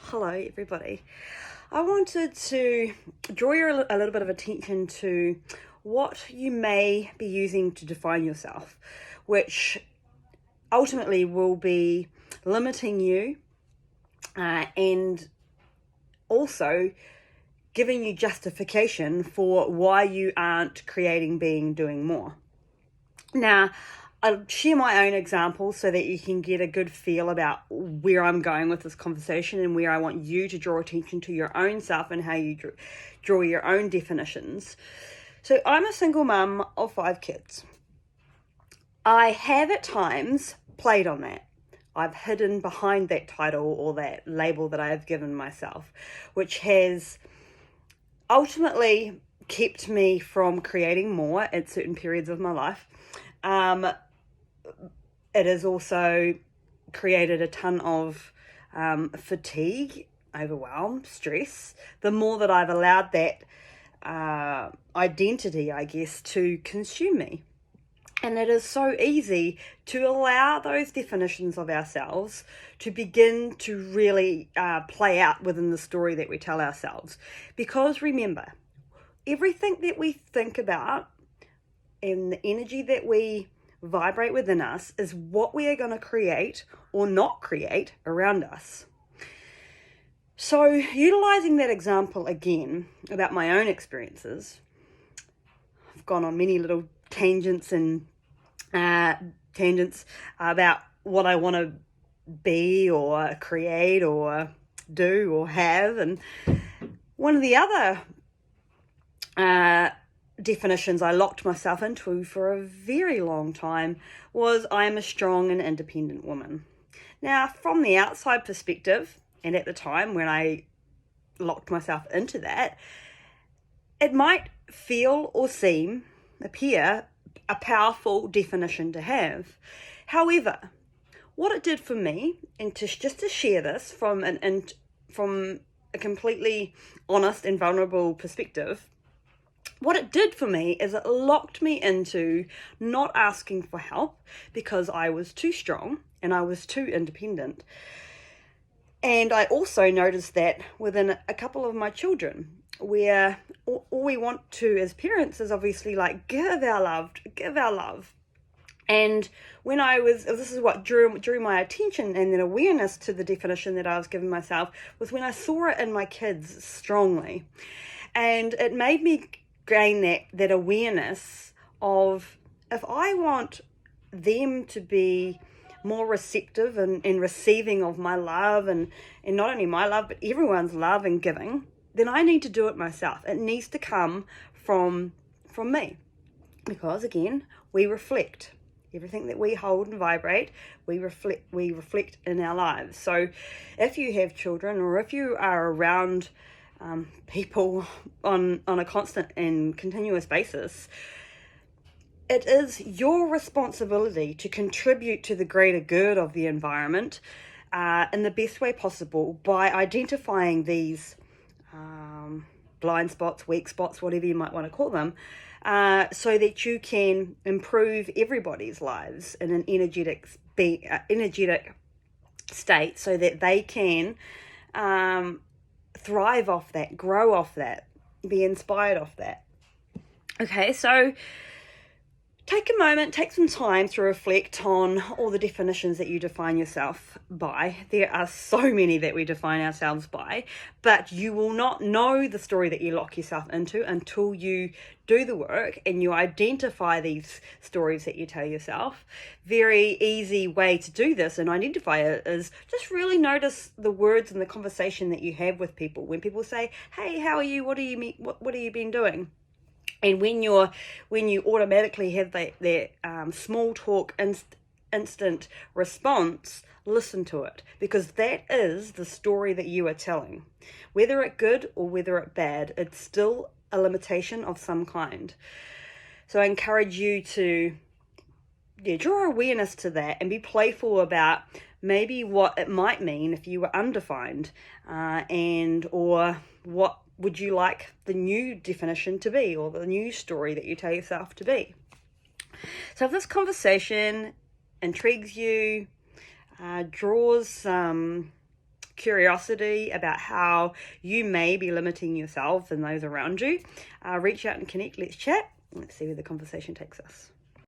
Hello, everybody. I wanted to draw your a little bit of attention to what you may be using to define yourself, which ultimately will be limiting you and also giving you justification for why you aren't creating, being, doing more. Now, I'll share my own example so that you can get a good feel about where I'm going with this conversation and where I want you to draw attention to your own self and how you draw your own definitions. So I'm a single mum of 5 kids. I have at times played on that. I've hidden behind that title or that label that I have given myself, which has ultimately kept me from creating more at certain periods of my life. It has also created a ton of fatigue, overwhelm, stress. The more that I've allowed that identity, I guess, to consume me. And it is so easy to allow those definitions of ourselves to begin to really play out within the story that we tell ourselves. Because remember, everything that we think about and the energy that we vibrate within us is what we are going to create or not create around us. So, utilizing that example again about my own experiences, I've gone on many little tangents about what I want to be or create or do or have. And one of the other definitions I locked myself into for a very long time was I am a strong and independent woman. Now, from the outside perspective, and at the time when I locked myself into that, it might feel or appear a powerful definition to have. However, what it did for me, and just to share this from a completely honest and vulnerable perspective, what it did for me is it locked me into not asking for help because I was too strong and I was too independent. And I also noticed that within a couple of my children, where all we want to as parents is obviously like give our love. And when this is what drew my attention and then awareness to the definition that I was giving myself, was when I saw it in my kids strongly. And it made me gain that awareness of, if I want them to be more receptive and receiving of my love and not only my love but everyone's love and giving, then I need to do it myself. It needs to come from me, because again, we reflect everything that we hold and vibrate. We reflect in our lives. So if you have children or if you are around people on a constant and continuous basis, it is your responsibility to contribute to the greater good of the environment in the best way possible by identifying these blind spots, weak spots, whatever you might want to call them, so that you can improve everybody's lives in an energetic state, so that they can thrive off that, grow off that, be inspired off that. Okay, so take a moment, take some time to reflect on all the definitions that you define yourself by. There are so many that we define ourselves by, but you will not know the story that you lock yourself into until you do the work and you identify these stories that you tell yourself. Very easy way to do this and identify it is just really notice the words and the conversation that you have with people. When people say, "Hey, how are you? What do you mean? What have you been doing?" And when you automatically have that small talk instant response, listen to it, because that is the story that you are telling. Whether it good or whether it bad, it's still a limitation of some kind. So I encourage you to draw awareness to that and be playful about maybe what it might mean if you were undefined, or what would you like the new definition to be, or the new story that you tell yourself to be. So if this conversation intrigues you, draws curiosity about how you may be limiting yourself and those around you, reach out and connect. Let's chat. Let's see where the conversation takes us.